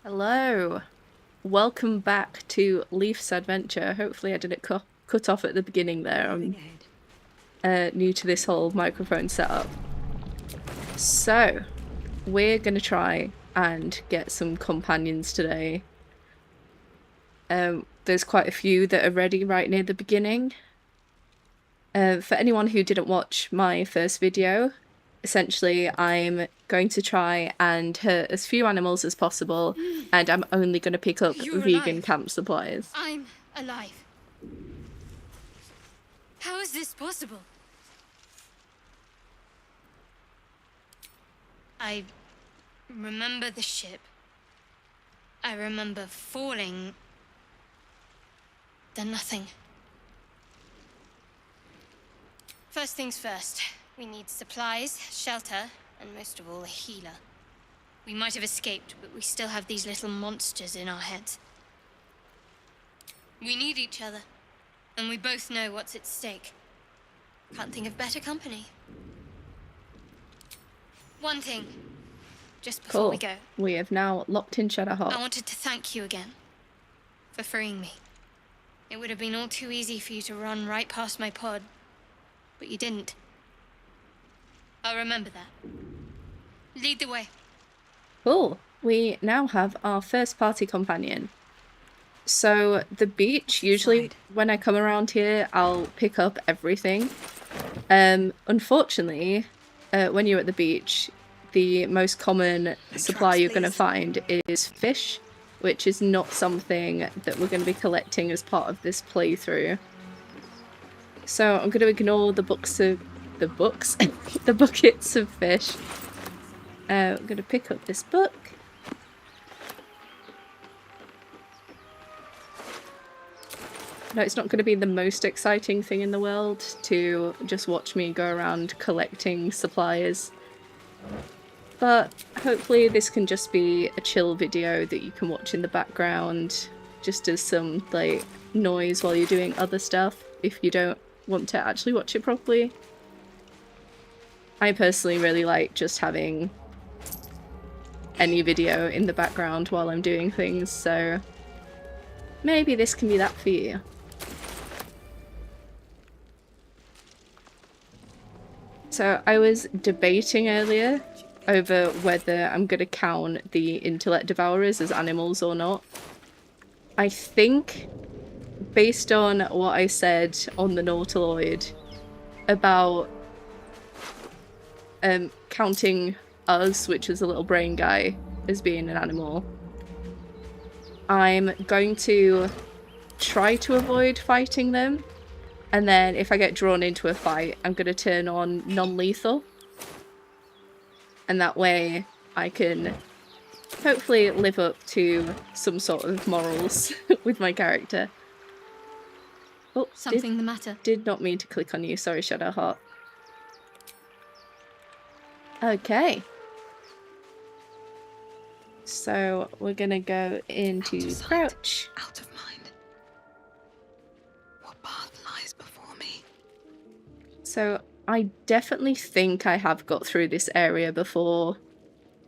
Hello, welcome back to Leaf's Adventure. Hopefully I didn't cut off at the beginning there. I'm new to this whole microphone setup. So, we're going to try and get some companions today. There's quite a few that are ready right near the beginning. For anyone who didn't watch my first video, essentially I'm going to try and hurt as few animals as possible, and I'm only going to pick up vegan camp supplies. I'm alive. How is this possible? I remember the ship. I remember falling. Then nothing. First things first. We need supplies, shelter, and most of all, a healer. We might have escaped, but we still have these little monsters in our heads. We need each other, and we both know what's at stake. Can't think of better company. One thing, just before we go. We have now locked in Shadowheart. I wanted to thank you again for freeing me. It would have been all too easy for you to run right past my pod, but you didn't. I'll remember that. Lead the way. Cool. We now have our first party companion. So the beach, usually when I come around here, I'll pick up everything. Unfortunately, when you're at the beach, the most common supply you're going to find is fish, which is not something that we're going to be collecting as part of this playthrough. So I'm going to ignore the the buckets of fish. I'm going to pick up this book. No, it's not going to be the most exciting thing in the world to just watch me go around collecting supplies. But hopefully this can just be a chill video that you can watch in the background, just as some like noise while you're doing other stuff, if you don't want to actually watch it properly. I personally really like just having any video in the background while I'm doing things, so maybe this can be that for you. So I was debating earlier over whether I'm going to count the intellect devourers as animals or not. I think, based on what I said on the Nautiloid about counting us, which is a little brain guy, as being an animal, I'm going to try to avoid fighting them, and then if I get drawn into a fight, I'm going to turn on non-lethal, and that way I can hopefully live up to some sort of morals with my character. Oh, something the matter? Did not mean to click on you, sorry Shadowheart. Okay. So we're gonna go into crouch. Out of mind. What path lies before me? So I definitely think I have got through this area before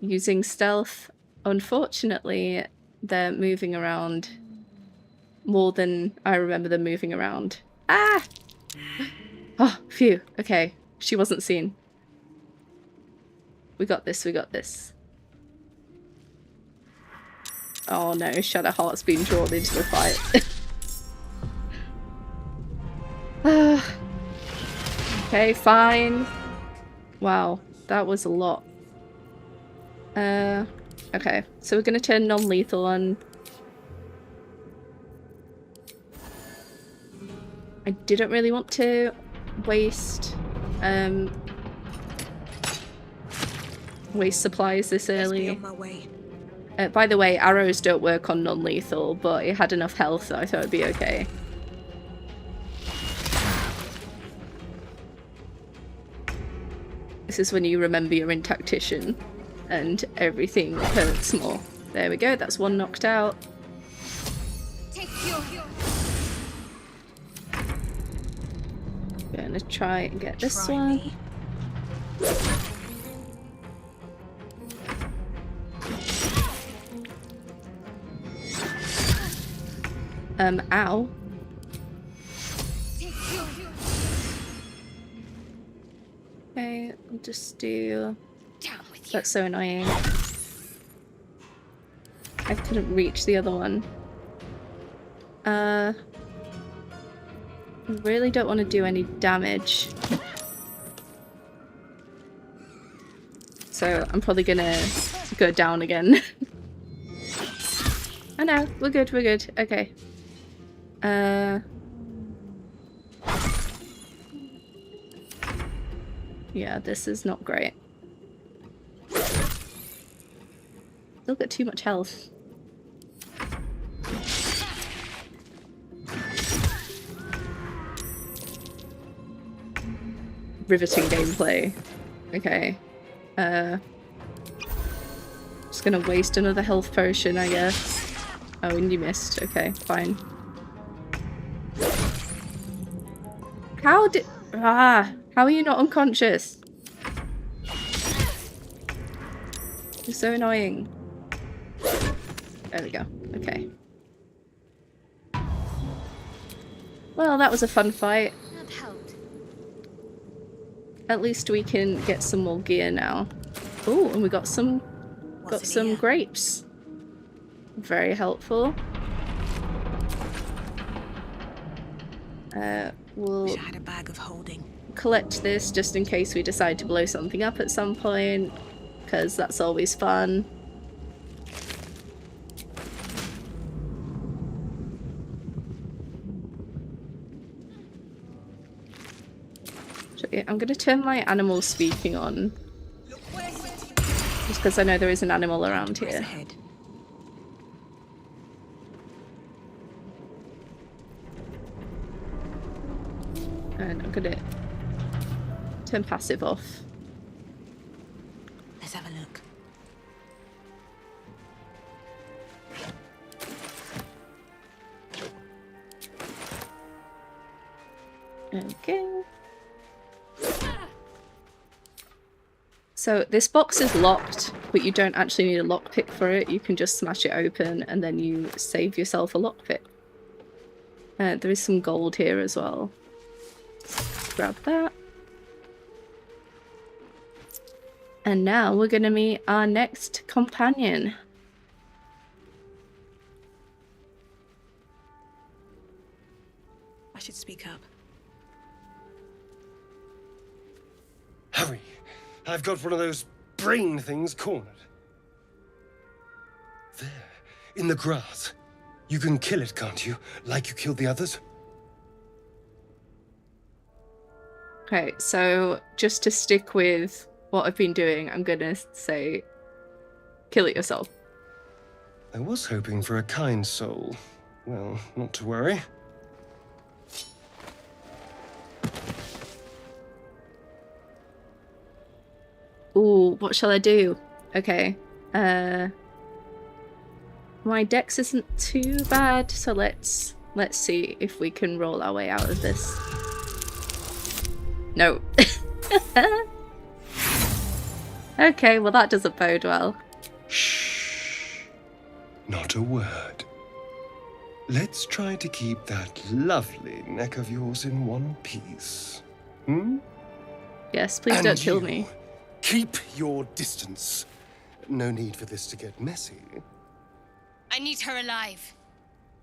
using stealth. Unfortunately, they're moving around more than I remember them moving around. Ah! Oh, phew. Okay, she wasn't seen. We got this, we got this. Oh no, Shadowheart's been drawn into the fight. Okay, fine. Wow, that was a lot. Okay, so we're gonna turn non-lethal on. I didn't really want to waste supplies this early. By the way, arrows don't work on non-lethal, but it had enough health that I thought it'd be okay. This is when you remember you're in tactician and everything hurts more. There we go, that's one knocked out. Gonna try and get this one. Ow. Okay, I'll just do... Down with you. That's so annoying. I couldn't reach the other one. I really don't want to do any damage. So I'm probably gonna go down again. Oh no, we're good, we're good. Okay. Yeah, this is not great. Still got too much health. Riveting gameplay. Okay. Just gonna waste another health potion, I guess. Oh, and you missed. Okay, fine. How did... how are you not unconscious? You're so annoying. There we go. Okay. Well, that was a fun fight. That helped. At least we can get some more gear now. Oh, and we got some grapes. Very helpful. We'll Wish I had a bag of holding. collect this just in case we decide to blow something up at some point, because that's always fun. I'm gonna turn my animal speaking on, just because I know there is an animal around here. Ahead. And I'm gonna turn passive off. Let's have a look. Okay. So this box is locked, but you don't actually need a lockpick for it. You can just smash it open and then you save yourself a lockpick. There is some gold here as well. Grab that. And now we're gonna meet our next companion. I should speak up. Hurry! I've got one of those brain things cornered. There, in the grass. You can kill it, can't you? Like you killed the others? Okay, so just to stick with what I've been doing, I'm gonna say kill it yourself. I was hoping for a kind soul. Well, not to worry. Ooh, what shall I do? Okay. My dex isn't too bad, so let's see if we can roll our way out of this. No. Okay, well that doesn't bode well. Shh. Not a word. Let's try to keep that lovely neck of yours in one piece. Hmm? Yes, please don't kill me. Keep your distance. No need for this to get messy. I need her alive.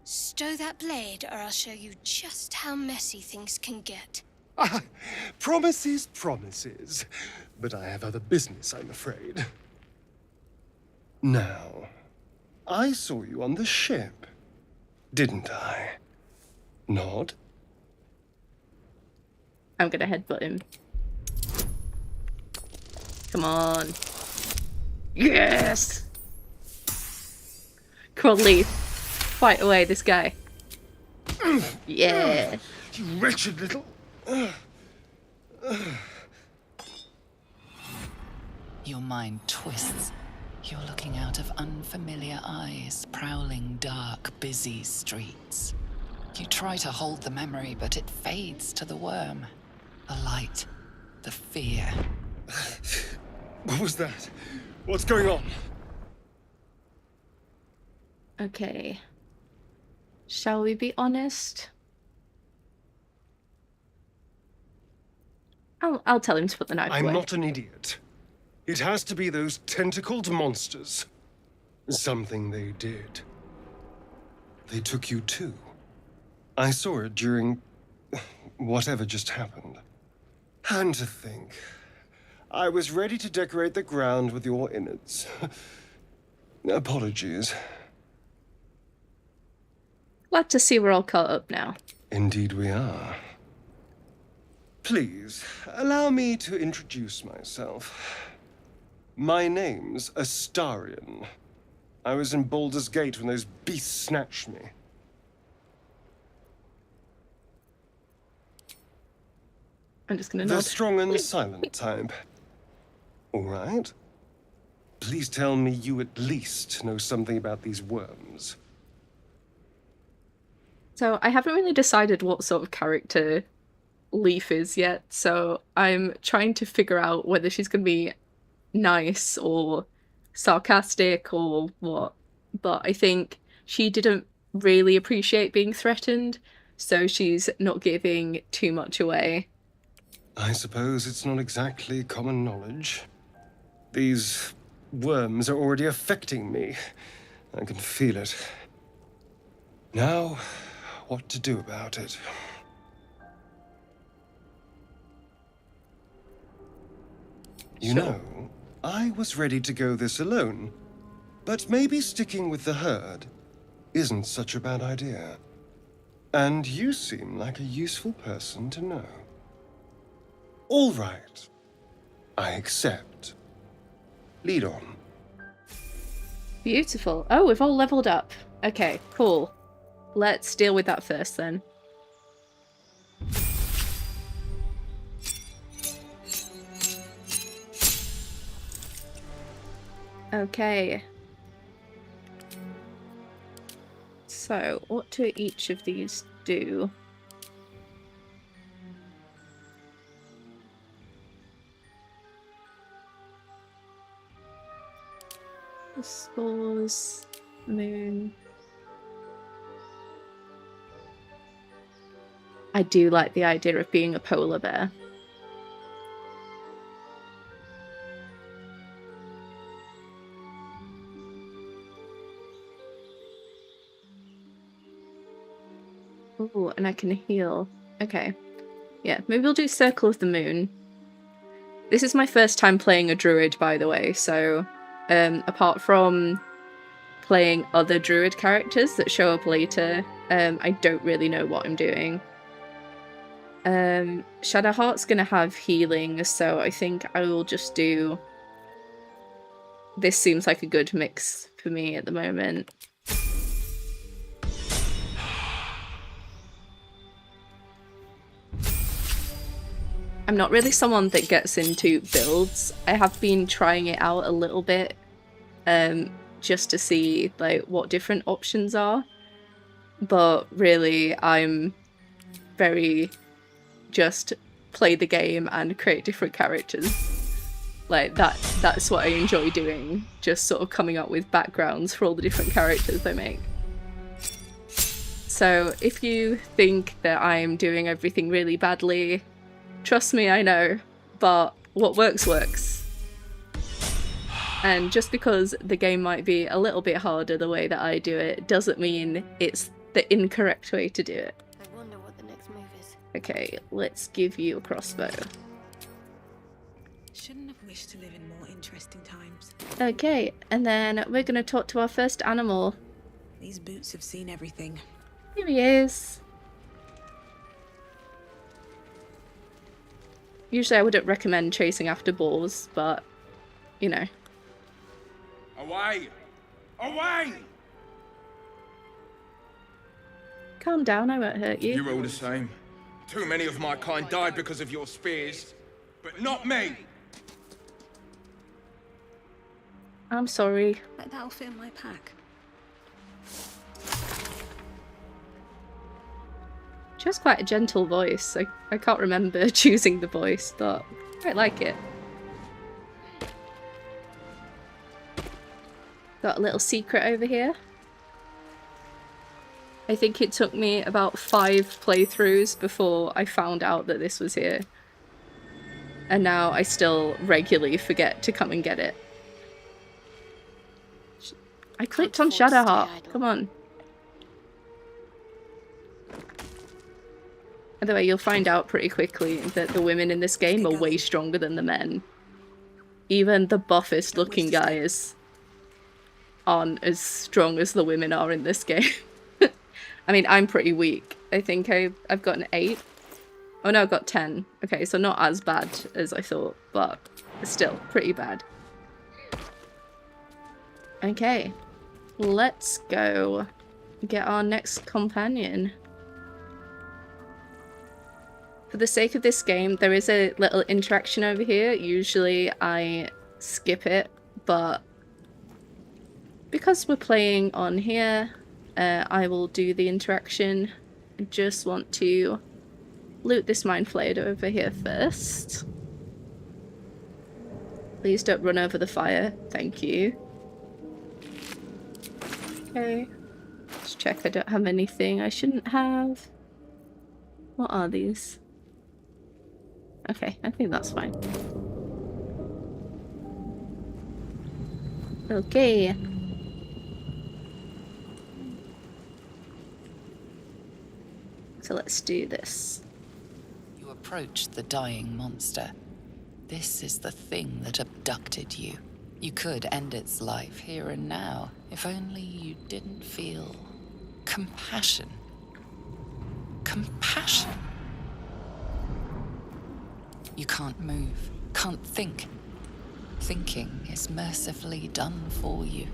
Stow that blade, or I'll show you just how messy things can get. Ah, promises, promises. But I have other business, I'm afraid. Now, I saw you on the ship, didn't I? Nod? I'm gonna headbutt him. Come on. Yes! Come on, Lee. Fight away, this guy. Yeah. You wretched little... Your mind twists. You're looking out of unfamiliar eyes, prowling dark, busy streets. You try to hold the memory, but it fades to the worm. The light, the fear. What was that? What's going on? Okay. Shall we be honest? I'll tell him to put the knife away. I'm not an idiot. It has to be those tentacled monsters. Something they did. They took you too. I saw it during whatever just happened. And to think, I was ready to decorate the ground with your innards. Apologies. Glad to see we're all caught up now. Indeed we are. Please, allow me to introduce myself. My name's Astarion. I was in Baldur's Gate when those beasts snatched me. I'm just gonna The nod. strong and silent type. All right. Please tell me you at least know something about these worms. So I haven't really decided what sort of character Leaf is yet, so I'm trying to figure out whether she's gonna be nice or sarcastic or what. But I think she didn't really appreciate being threatened, so she's not giving too much away. I suppose it's not exactly common knowledge. These worms are already affecting me. I can feel it. Now, what to do about it? You know, I was ready to go this alone, but maybe sticking with the herd isn't such a bad idea. And you seem like a useful person to know. All right. I accept. Lead on. Beautiful. Oh, we've all leveled up. Okay, cool. Let's deal with that first then. Okay. So, what do each of these do? The spores, moon. I do like the idea of being a polar bear. Oh, and I can heal. Okay. Yeah, maybe we'll do Circle of the Moon. This is my first time playing a druid, by the way, so apart from playing other druid characters that show up later, I don't really know what I'm doing. Shadowheart's gonna have healing, so I think I will just do... This seems like a good mix for me at the moment. I'm not really someone that gets into builds. I have been trying it out a little bit, just to see like what different options are. But really, I'm very just play the game and create different characters. Like that's what I enjoy doing. Just sort of coming up with backgrounds for all the different characters I make. So if you think that I'm doing everything really badly, trust me, I know, but what works, works. And just because the game might be a little bit harder the way that I do it, doesn't mean it's the incorrect way to do it. I wonder what the next move is. Okay, let's give you a crossbow. Shouldn't have wished to live in more interesting times. Okay, and then we're going to talk to our first animal. These boots have seen everything. Here he is. Usually I wouldn't recommend chasing after boars, but, you know. Away! Away! Calm down, I won't hurt you. You're all the same. Too many of my kind died because of your spears, but not me! I'm sorry. That'll fit in my pack. She has quite a gentle voice. I can't remember choosing the voice, but I quite like it. Got a little secret over here. I think it took me about 5 playthroughs before I found out that this was here. And now I still regularly forget to come and get it. I clicked on Shadowheart. Come on. By the way, you'll find out pretty quickly that the women in this game are way stronger than the men. Even the buffest looking guys aren't as strong as the women are in this game. I mean, I'm pretty weak. I think I've got an 8. Oh no, I've got 10. Okay, so not as bad as I thought, but still pretty bad. Okay, let's go get our next companion. For the sake of this game, there is a little interaction over here. Usually I skip it, but because we're playing on here, I will do the interaction. I just want to loot this mind flayer over here first. Please don't run over the fire. Thank you. Okay. Let's check I don't have anything I shouldn't have. What are these? Okay, I think that's fine. Okay. So let's do this. You approach the dying monster. This is the thing that abducted you. You could end its life here and now, if only you didn't feel compassion. Compassion. You can't move, can't think. Thinking is mercifully done for you.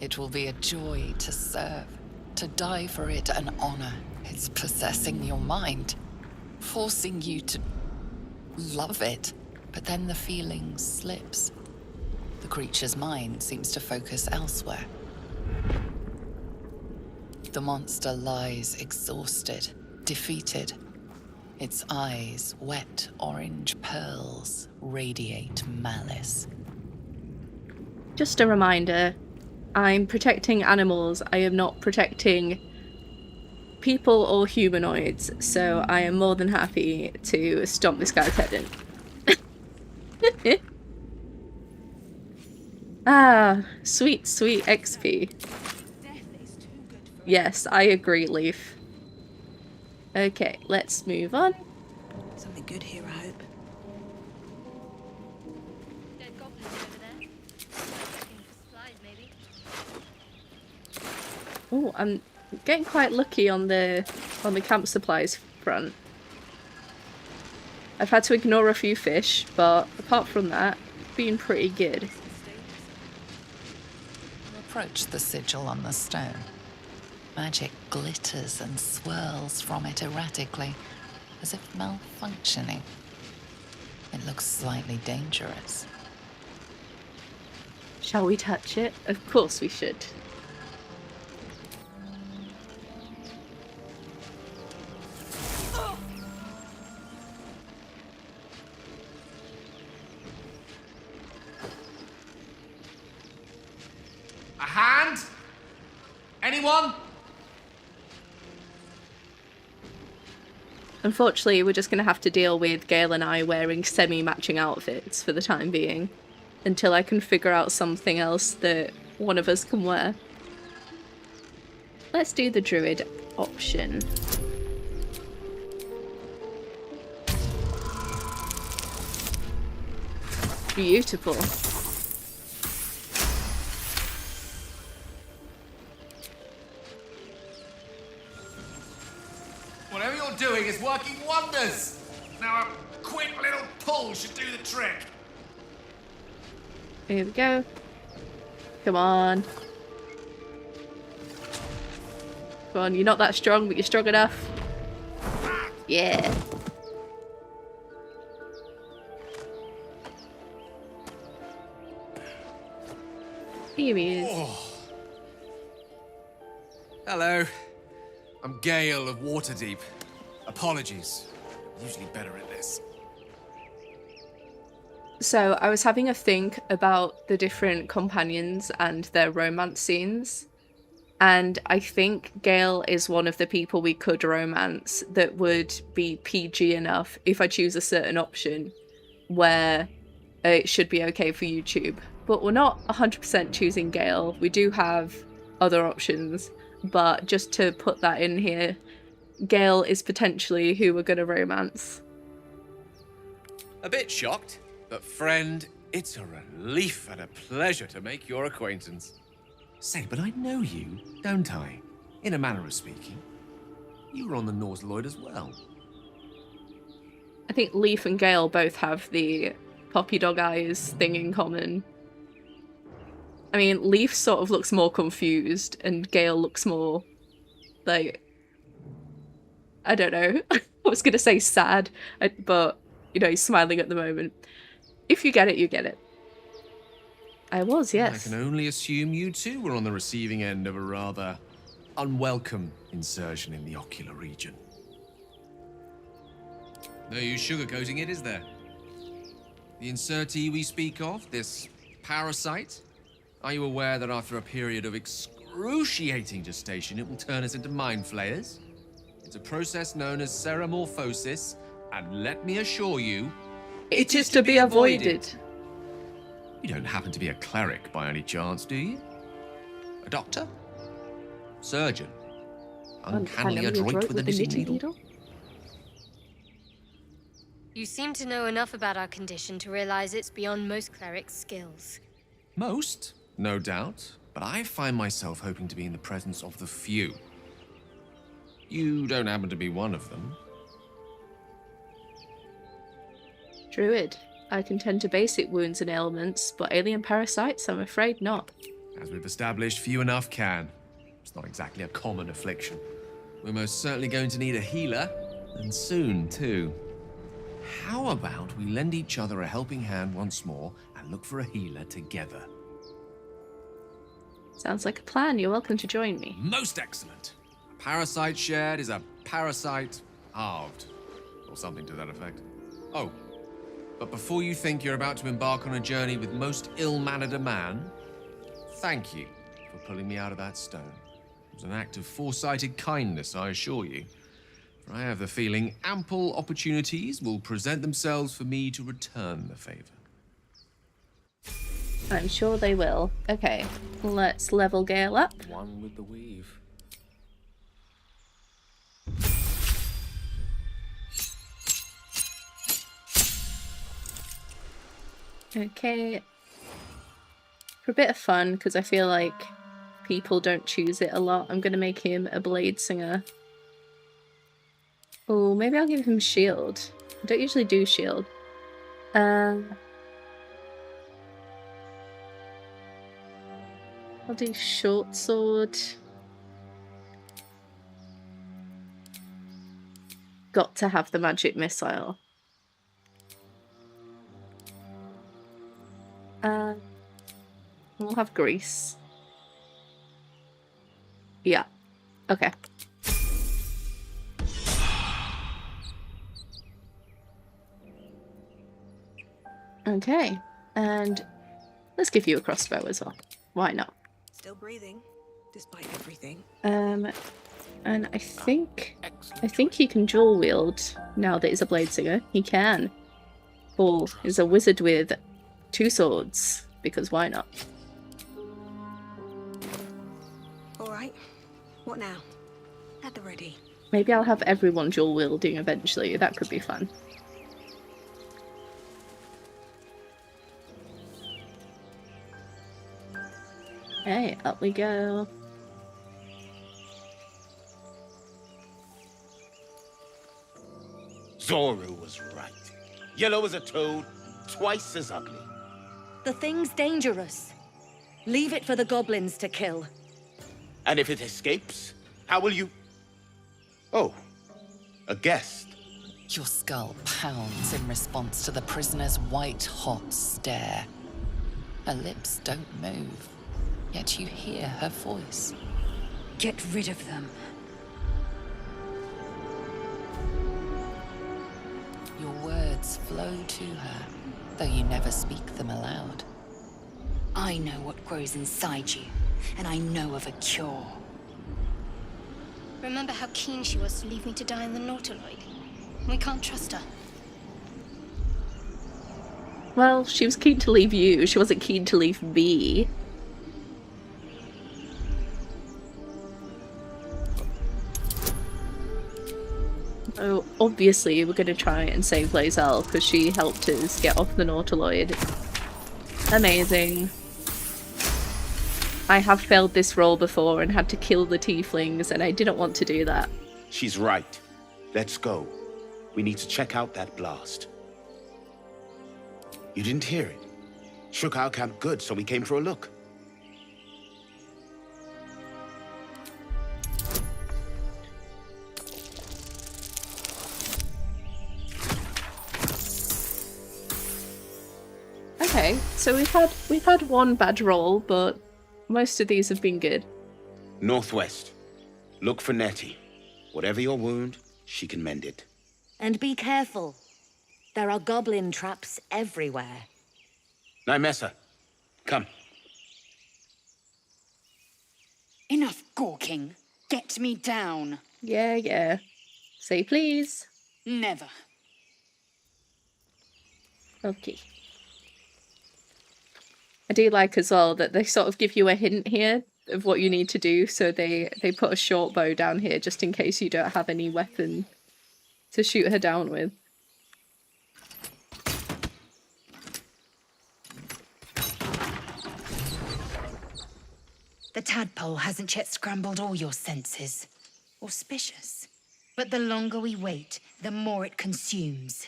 It will be a joy to serve, to die for it an honor. It's possessing your mind, forcing you to love it, but then the feeling slips. The creature's mind seems to focus elsewhere. The monster lies exhausted, defeated. Its eyes, wet orange pearls, radiate malice. Just a reminder, I'm protecting animals. I am not protecting people or humanoids, so I am more than happy to stomp this guy's head in. Ah, sweet, sweet XP. Yes, I agree, Leaf. Okay, let's move on. Something good here, I hope. Dead goblins over there. Checking for supplies, maybe. Oh, I'm getting quite lucky on the camp supplies front. I've had to ignore a few fish, but apart from that, been pretty good. You approach the sigil on the stone. Magic glitters and swirls from it erratically, as if malfunctioning. It looks slightly dangerous. Shall we touch it? Of course we should. A hand? Anyone? Unfortunately, we're just going to have to deal with Gale and I wearing semi-matching outfits for the time being, until I can figure out something else that one of us can wear. Let's do the Druid option. Beautiful. Whatever you're doing is working wonders. Now a quick little pull should do the trick. Here we go. Come on. Come on, you're not that strong, but you're strong enough. Yeah. Here he is. Oh. Hello. I'm Gale of Waterdeep. Apologies. Usually better at this. So I was having a think about the different companions and their romance scenes, And I think Gale is one of the people we could romance that would be PG enough if I choose a certain option where it should be okay for YouTube. But we're not 100% choosing Gale. We do have other options. But just to put that in here, Gale is potentially who we're going to romance. A bit shocked, but friend, it's a relief and a pleasure to make your acquaintance. Say, but I know you, don't I? In a manner of speaking. You were on the Nautiloid as well. I think Leaf and Gale both have the puppy dog eyes thing in common. I mean, Leaf sort of looks more confused, and Gale looks more, like, I don't know. I was going to say sad, but, you know, he's smiling at the moment. If you get it, you get it. I was, yes. I can only assume you too were on the receiving end of a rather unwelcome insertion in the ocular region. No use sugarcoating it, is there? The insertee we speak of, this parasite, are you aware that after a period of excruciating gestation, it will turn us into mind flayers? It's a process known as ceremorphosis, and let me assure you, it is to be avoided. You don't happen to be a cleric by any chance, do you? A doctor? Surgeon? Uncannily adroit with a knitting needle? You seem to know enough about our condition to realize it's beyond most clerics' skills. Most, no doubt, but I find myself hoping to be in the presence of the few. You don't happen to be one of them. Druid. I can tend to basic wounds and ailments, but alien parasites, I'm afraid not. As we've established, few enough can. It's not exactly a common affliction. We're most certainly going to need a healer, and soon, too. How about we lend each other a helping hand once more and look for a healer together? Sounds like a plan. You're welcome to join me. Most excellent. A parasite shared is a parasite halved, or something to that effect. Oh, but before you think you're about to embark on a journey with most ill-mannered a man, thank you for pulling me out of that stone. It was an act of foresighted kindness, I assure you. For I have the feeling ample opportunities will present themselves for me to return the favor. I'm sure they will. Okay, let's level Gale up. One with the weave. Okay. For a bit of fun, because I feel like people don't choose it a lot, I'm going to make him a blade singer. Oh, maybe I'll give him shield. I don't usually do shield. I'll do short sword. Got to have the magic missile. We'll have grease. Yeah. Okay. Okay. And let's give you a crossbow as well. Why not? Still breathing, despite everything. And I think he can dual wield now that he's a blade singer. He can. Paul is a wizard with 2 swords, because why not? Alright, what now? At the ready. Maybe I'll have everyone dual wielding eventually. That could be fun. Hey, up we go. Zoru was right. Yellow as a toad, twice as ugly. The thing's dangerous. Leave it for the goblins to kill. And if it escapes, how will you... Oh, a guest. Your skull pounds in response to the prisoner's white-hot stare. Her lips don't move, yet you hear her voice. Get rid of them. Your words flow to her, though you never speak them aloud. I know what grows inside you, and I know of a cure. Remember how keen she was to leave me to die in the Nautiloid? We can't trust her. Well, she was keen to leave you. She wasn't keen to leave me. So obviously we're going to try and save Lae'zel because she helped us get off the Nautiloid. Amazing. I have failed this role before and had to kill the tieflings, and I didn't want to do that. She's right. Let's go. We need to check out that blast. You didn't hear it? Shook our camp good, so we came for a look. Okay, so we've had one bad roll, but most of these have been good. Northwest. Look for Nettie. Whatever your wound, she can mend it. And be careful. There are goblin traps everywhere. Nymessa, come. Enough gawking. Get me down. Yeah. Say please. Never. Okay. I do like as well that they sort of give you a hint here of what you need to do, so they put a short bow down here just in case you don't have any weapon to shoot her down with. The tadpole hasn't yet scrambled all your senses. Auspicious. But the longer we wait, the more it consumes.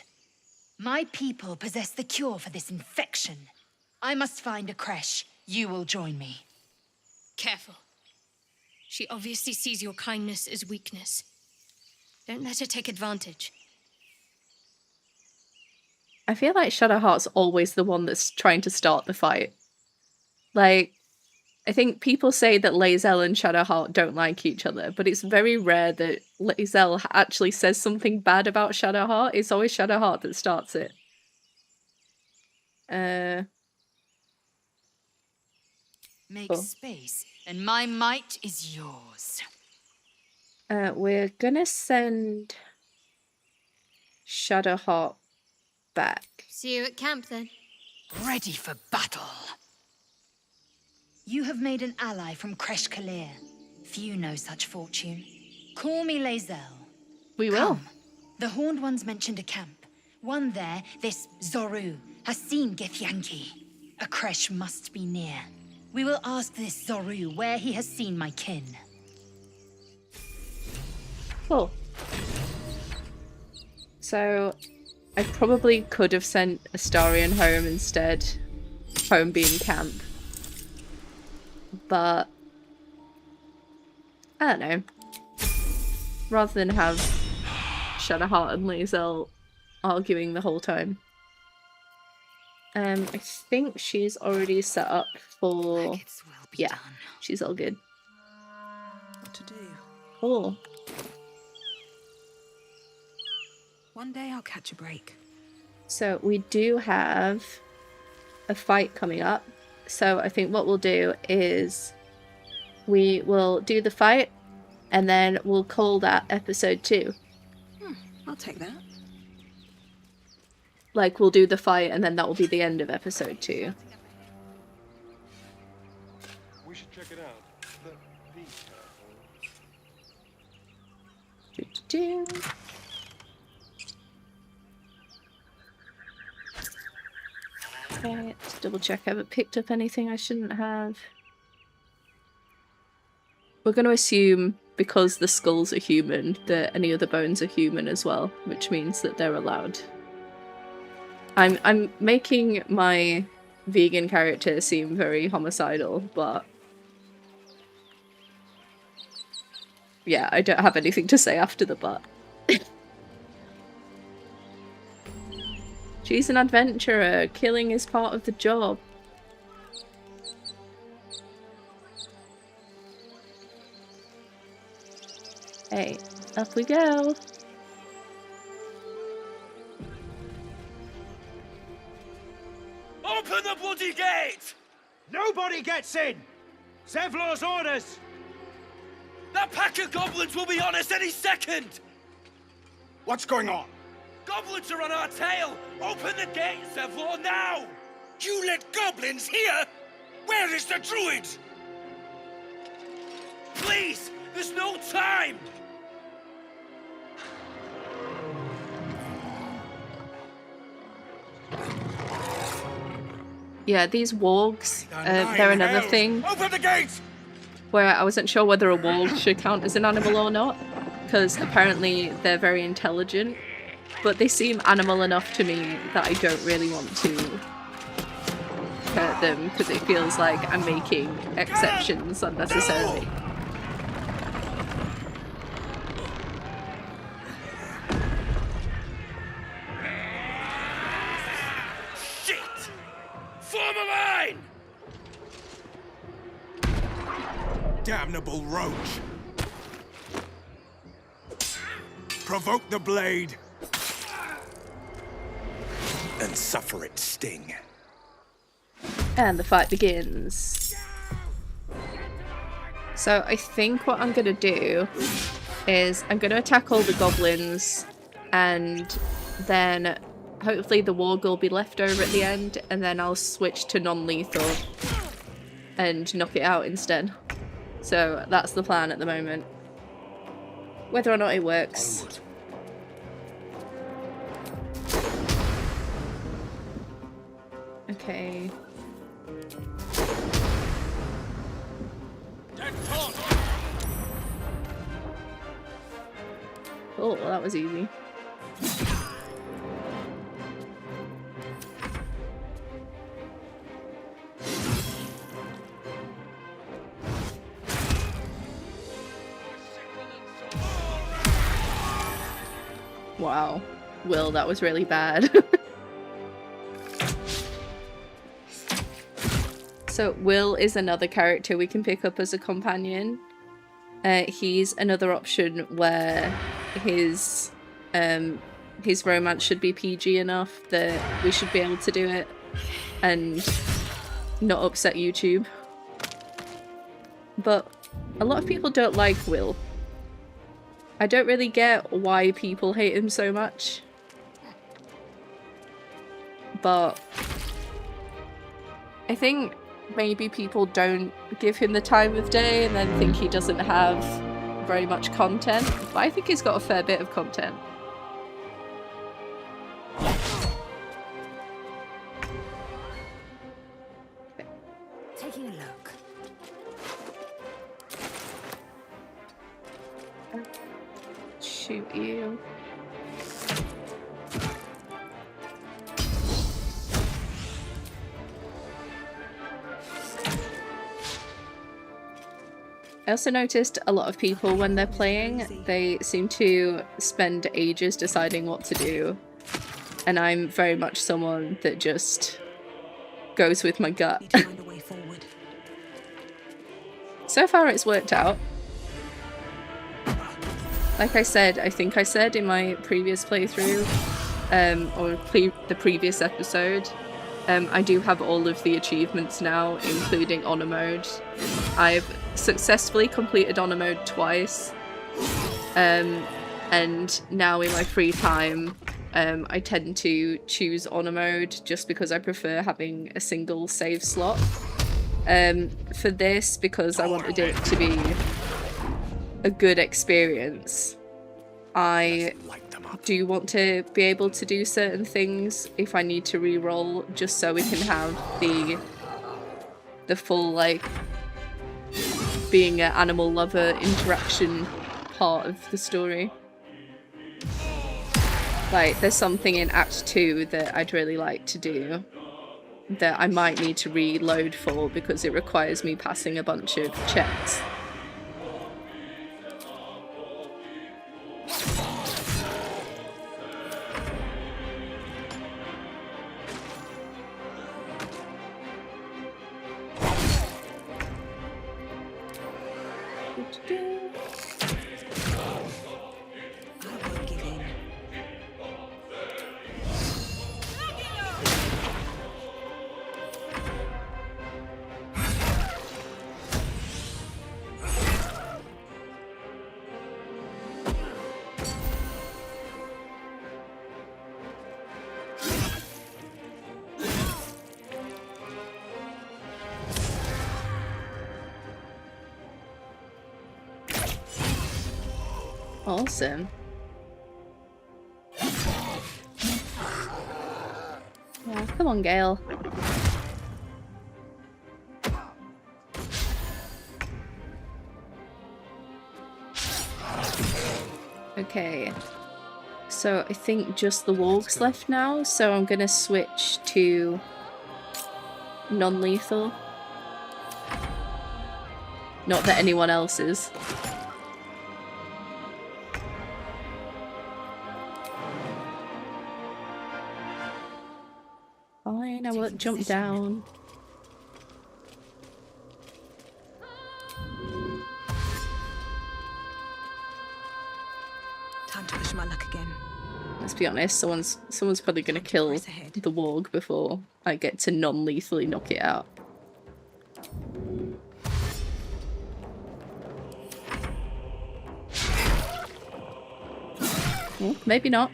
My people possess the cure for this infection. I must find a creche. You will join me. Careful. She obviously sees your kindness as weakness. Don't let her take advantage. I feel like Shadowheart's always the one that's trying to start the fight. Like, I think people say that Lae'zel and Shadowheart don't like each other, but it's very rare that Lae'zel actually says something bad about Shadowheart. It's always Shadowheart that starts it. Make Oh. space, and my might is yours. We're gonna send Shadowheart back. See you at camp then. Ready for battle. You have made an ally from Kresh Kalir. Few know such fortune. Call me Lae'zel. We will. Come. The Horned Ones mentioned a camp. One there, this Zoru, has seen Githyanki. A Kresh must be near. We will ask this Zoru where he has seen my kin. Cool. So, I probably could have sent Astarion home instead, home being camp. But, I don't know. Rather than have Shadowheart and Lae'zel arguing the whole time. I think she's already set up for... Maggots will be yeah, done. she's all good. What to do? Cool. One day I'll catch a break. So we do have a fight coming up. So I think what we'll do is we will do the fight and then we'll call that episode 2. I'll take that. Like, we'll do the fight and then that will be the end of episode 2. We should check it out. But be careful. Doo-doo-doo. Okay, let's double check I haven't picked up anything I shouldn't have. We're going to assume, because the skulls are human, that any other bones are human as well, which means that they're allowed. I'm making my vegan character seem very homicidal, but yeah, I don't have anything to say after the but. She's an adventurer. Killing is part of the job. Hey, up we go. Open the bloody gate! Nobody gets in! Zevlor's orders! That pack of goblins will be on us any second! What's going on? Goblins are on our tail! Open the gates, Zevlor, now! You let goblins here? Where is the Druid? Please! There's no time! Yeah, these wargs, they're another thing Open the gates! where I wasn't sure whether a warg should count as an animal or not, because apparently they're very intelligent, but they seem animal enough to me that I don't really want to hurt them, because it feels like I'm making exceptions unnecessarily. Shit! Form a line! Damnable roach! Provoke the blade and suffer its sting. And the fight begins. So I think what I'm gonna do is I'm gonna attack all the goblins, and then hopefully the warg will be left over at the end, and then I'll switch to non-lethal and knock it out instead. So that's the plan at the moment. Whether or not it works. Okay. Oh, well, that was easy. Wow. Will, that was really bad. So Will is another character we can pick up as a companion. He's another option where his romance should be PG enough that we should be able to do it and not upset YouTube. But a lot of people don't like Will. I don't really get why people hate him so much. But I think maybe people don't give him the time of day and then think he doesn't have very much content. But I think he's got a fair bit of content. Taking a look. Shoot you. I also noticed a lot of people when they're playing, they seem to spend ages deciding what to do. And I'm very much someone that just goes with my gut. Need to find a way forward. So far it's worked out. Like I said, I think I said in my previous playthrough, or the previous episode, I do have all of the achievements now, including honor mode. I've successfully completed honor mode twice, and now in my free time, I tend to choose honor mode just because I prefer having a single save slot. For this, because I wanted it to be a good experience, I do want to be able to do certain things if I need to re-roll, just so we can have the full, like, being an animal lover interaction part of the story. Like, there's something in Act 2 that I'd really like to do that I might need to reload for because it requires me passing a bunch of checks. Awesome. Yeah, come on, Gale. Okay. So I think just the wargs left now, so I'm gonna switch to non-lethal. Not that anyone else is. Fine, I won't jump down. Time to push my luck again. Let's be honest, someone's probably gonna kill the warg before I get to non-lethally knock it out. Well, maybe not.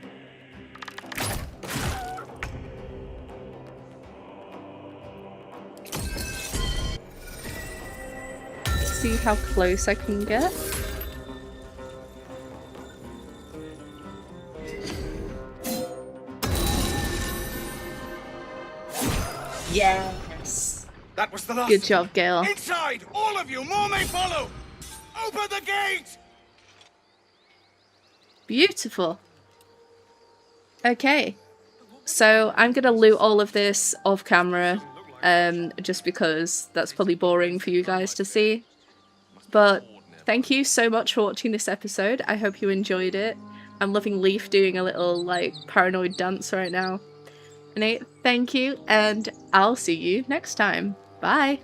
See how close I can get. Yes. That was the last. Good job, Gale. Inside, all of you. More may follow. Open the gate. Beautiful. Okay. So I'm gonna loot all of this off camera, just because that's probably boring for you guys to see. But thank you so much for watching this episode. I hope you enjoyed it. I'm loving Leaf doing a little like paranoid dance right now. Nate, thank you, and I'll see you next time. Bye!